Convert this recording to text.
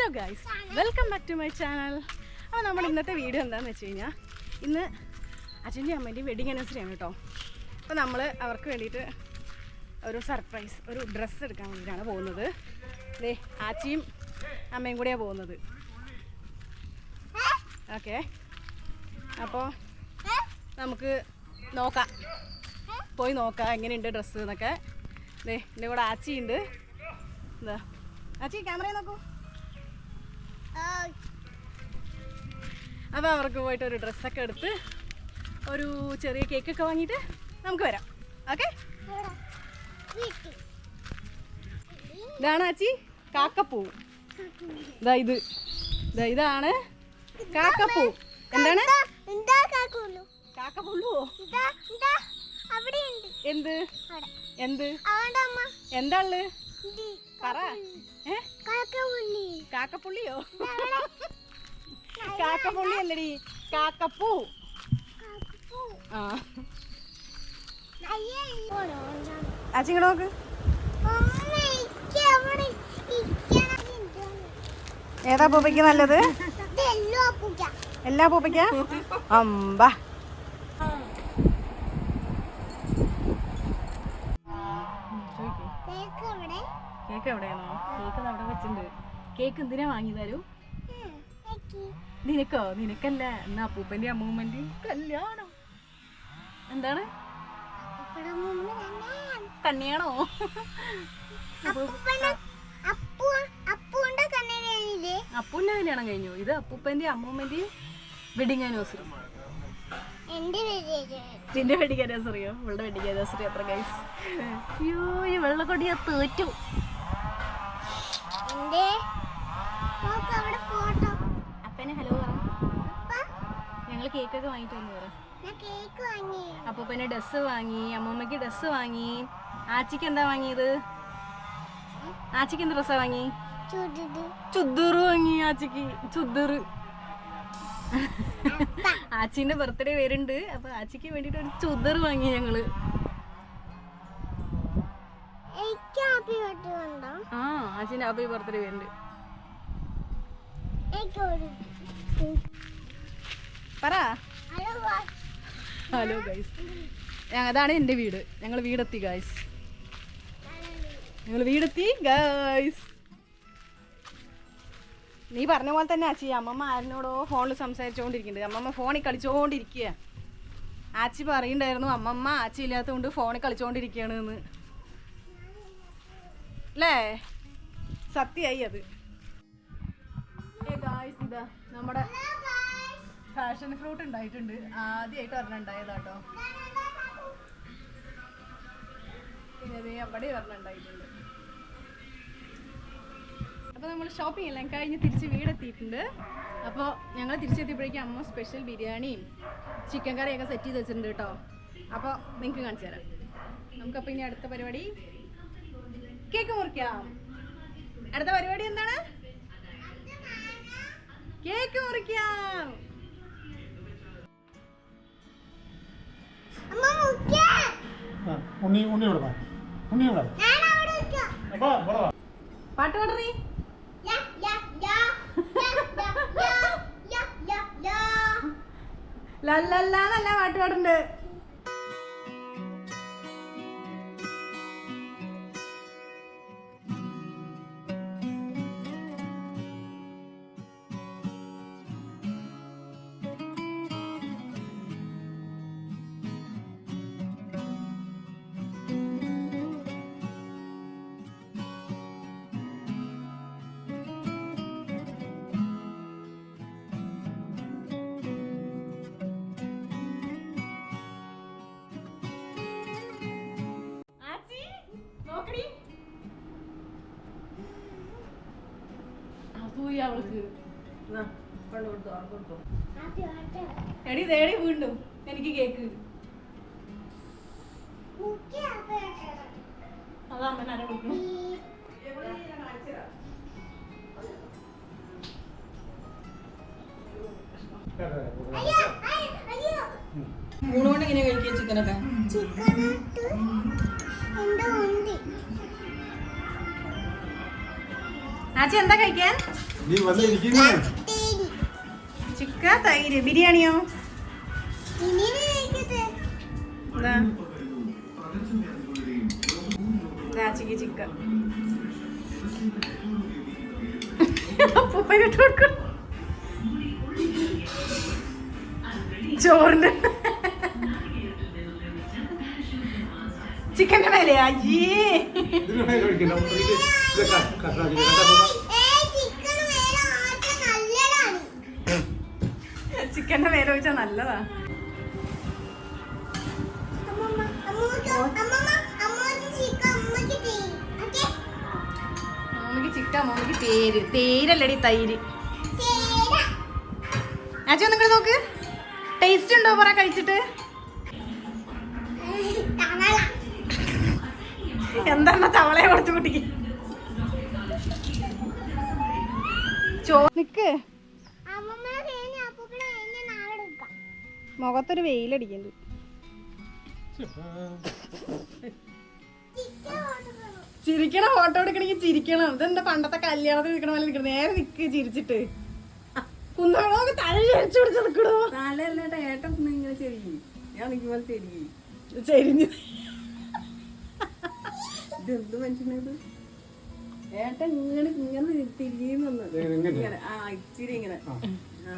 Hello guys, welcome back to my channel. അപ്പോൾ നമ്മുടെ ഇന്നത്തെ വീഡിയോ എന്താണെന്ന് വെച്ച് കഴിഞ്ഞാൽ, ഇന്ന് അച്ഛൻ്റെയും അമ്മേൻ്റെയും വെഡിങ് ആനിവേഴ്സറി ആണ് കേട്ടോ. അപ്പോൾ നമ്മൾ അവർക്ക് വേണ്ടിയിട്ട് ഒരു സർപ്രൈസ്, ഒരു ഡ്രസ്സ് എടുക്കാൻ വേണ്ടിയിട്ടാണ് പോകുന്നത്. ദേ ആച്ചിയും അമ്മയും കൂടിയാണ് പോകുന്നത്. ഓക്കെ, അപ്പോൾ നമുക്ക് നോക്കാം, പോയി നോക്കാം എങ്ങനെയുണ്ട് ഡ്രസ്സ് എന്നൊക്കെ. ദേ എൻ്റെ കൂടെ ആച്ചിയുണ്ട്. എന്താ ആച്ചി, ക്യാമറയിൽ നോക്കൂ. അപ്പോൾ അവർക്ക് പോയിട്ട് ഒരു ഡ്രസ്സൊക്കെ എടുത്ത് ഒരു ചെറിയ കേക്കൊക്കെ വാങ്ങിയിട്ട് നമുക്ക് വരാം. ഓക്കെ, ഇതാണ് ആച്ചി കാക്കപ്പൂ. ഇതാണ് കാക്കപ്പൂ. എന്താണ് കാക്കപ്പുള്ളൂ? എന്ത് എന്ത് എന്താ ഉള്ളത് പറ. കാക്കപ്പുള്ളിയോ? കാക്കപ്പുള്ളി അല്ലടി, കാക്കപ്പൂ. ആ ആച്ചിങ്ങോട്ട് നോക്ക്. ഏതാ പൂപ്പയ്ക്ക് നല്ലത്? എല്ലാ പൂപ്പയ്ക്കാ? അമ്പ കേക്ക് എവിടെയാണോ? കേക്ക് അവിടെ വെച്ചിട്ടുണ്ട്. കേക്ക് എന്തിനാ വാങ്ങി തരൂ? നിനക്കോ? നിനക്കല്ല, എന്നാ അപ്പൂപ്പന്റെ അമ്മൂമ്മന്റെ കല്യാണം. എന്താണ് കണ്ണിയാണോ? അപ്പൂന്റെ കല്യാണം കഴിഞ്ഞു. ഇത് അപ്പൂപ്പന്റെ അമ്മൂമ്മന്റെ വെഡിങ് ആനിവേഴ്സറി. നിന്റെ വെഡിങ് ആനിവേഴ്സറിയോ? ഇവളുടെ വെഡിങ് ആനിവേഴ്സറി അത്ര ഗൈസ്. അയ്യോ, ഈ വെള്ളക്കൊടിയാ തോറ്റു. അപ്പനെ ഹലോ പറ. ഞങ്ങൾ കേക്കൊക്കെ വാങ്ങിട്ട് വന്നു പറ. അപ്പൂപ്പനെ ഡ്രസ്സ് വാങ്ങി, അമ്മൂമ്മക്ക് ഡ്രസ്സ് വാങ്ങി. ആച്ചിക്ക് എന്താ വാങ്ങിയത്? ആച്ചിക്ക് എന്ത് ഡ്രസ്സാ വാങ്ങി? ചുദ്ദൂറ് വാങ്ങി ആച്ചിക്ക്. ചുദ്ദൂറ്. ആച്ചിന്റെ ബർത്ത്ഡേ വരുന്നുണ്ട്, അപ്പൊ ആച്ചിക്ക് വേണ്ടിട്ട് ഒരു ചുദ്ദർ വാങ്ങി ഞങ്ങള്. ആ, ആച്ചിന്റെ ഹാപ്പി ബർത്ത്ഡേ വരുന്നുണ്ട്. പറ ഹലോ ഗൈസ്. അതാണ് എൻ്റെ വീട്. ഞങ്ങൾ വീടെത്തി ഗൈസ്. ഞങ്ങൾ വീടെത്തി ഗൈസ്. നീ പറഞ്ഞ പോലെ തന്നെ ആച്ചി, അമ്മമ്മ ആരിനോടോ ഫോണിൽ സംസാരിച്ചുകൊണ്ടിരിക്കുന്നുണ്ട്. അമ്മമ്മ ഫോണിൽ കളിച്ചുകൊണ്ടിരിക്കുക. ആച്ചി പറയുന്നുണ്ടായിരുന്നു അമ്മമ്മ ആച്ചി ഇല്ലാത്തതുകൊണ്ട് ഫോണിൽ കളിച്ചുകൊണ്ടിരിക്കുകയാണ് എന്ന്. അല്ലേ? സത്യമായി അത്. ഗായ്സ്, ഇതാ നമ്മുടെ പാഷൻ ഫ്രൂട്ട് ഉണ്ടായിട്ടുണ്ട്. ആദ്യമായിട്ട് പറഞ്ഞുണ്ടായതാട്ടോ. പിന്നെ അത് അവിടെ പറഞ്ഞുണ്ടായിട്ടുണ്ട്. അപ്പോൾ നമ്മൾ ഷോപ്പിംഗ് എല്ലാം കഴിഞ്ഞ് തിരിച്ച് വീടെത്തിയിട്ടുണ്ട്. അപ്പോൾ ഞങ്ങൾ തിരിച്ചെത്തിയപ്പോഴേക്കും അമ്മ സ്പെഷ്യൽ ബിരിയാണിയും ചിക്കൻ കറിയൊക്കെ സെറ്റ് ചെയ്ത് വെച്ചിട്ടുണ്ട് കേട്ടോ. അപ്പോൾ നിങ്ങൾക്ക് കാണിച്ചു തരാം. നമുക്കപ്പോൾ ഇനി അടുത്ത പരിപാടി കേക്ക് മുറിക്കാം. അടുത്ത പരിപാടി എന്താണ്? കേക്ക് മുറിക്കാം. പാട്ട് പാടറി. ലല്ലല്ല പാട്ട് പാടുണ്ട്. അവൾക്ക് എടി തേടി വീണ്ടും എനിക്ക് കേക്ക്. അതാ അമ്മ ആരെ വിളിക്കണം. മൂന്നുകൊണ്ട് എങ്ങനെ കഴിക്കുക ചിക്കനൊക്കെ? ആച്ചി എന്താ കഴിക്കാൻ? ചിക്ക തൈര്. ബിരിയാണിയോ? ചിക്ക ചിക്ക അപ്പൂപ്പനിട്ട് കൊടുക്കും ചോറിന്റെ ചിക്കന്റെ മേലെയാ? അയ്യേ, ചിക്കന്റെ മേലെ ഒഴിച്ചാ നല്ലതാ. അമ്മക്ക് ചിക്കൻ, അമ്മക്ക് തേര്. തേരല്ലടി, തൈര്. ആച്ചോ നിങ്ങൾ നോക്ക്, ടേസ്റ്റ് ഉണ്ടോ പറ കഴിച്ചിട്ട്? എന്താണ് തവളയെ കുറച്ച് കുട്ടിക്ക് നിക്ക്. മുഖത്തൊരു വെയിലടിക്കുന്നുണ്ട്. ചിരിക്കണം, ഫോട്ടോ എടുക്കണമെങ്കിൽ ചിരിക്കണം. ഇതെന്താ പണ്ടത്തെ കല്യാണത്തിൽ നിൽക്കണ പോലെ നിൽക്കണം. നേരെ നിക്ക് ചിരിച്ചിട്ട്. കുന്നോക്ക് തല ചരിച്ചു പിടിച്ച് നിൽക്കണോ? തലയല്ലാട്ട ഏട്ടൻ ഇങ്ങനെ ചെരിഞ്ഞു, ഞാൻ നിൽക്കുമ്പോൾ ചെരിഞ്ഞു ചെരിഞ്ഞ്. ഇതെന്ത് മനുഷ്യനത്? ഏട്ടൻ ഇങ്ങനെ ഇങ്ങനെ തിരിഞ്ഞു ഇങ്ങനെ, ആ ഇച്ചിരി ഇങ്ങനെ. ആ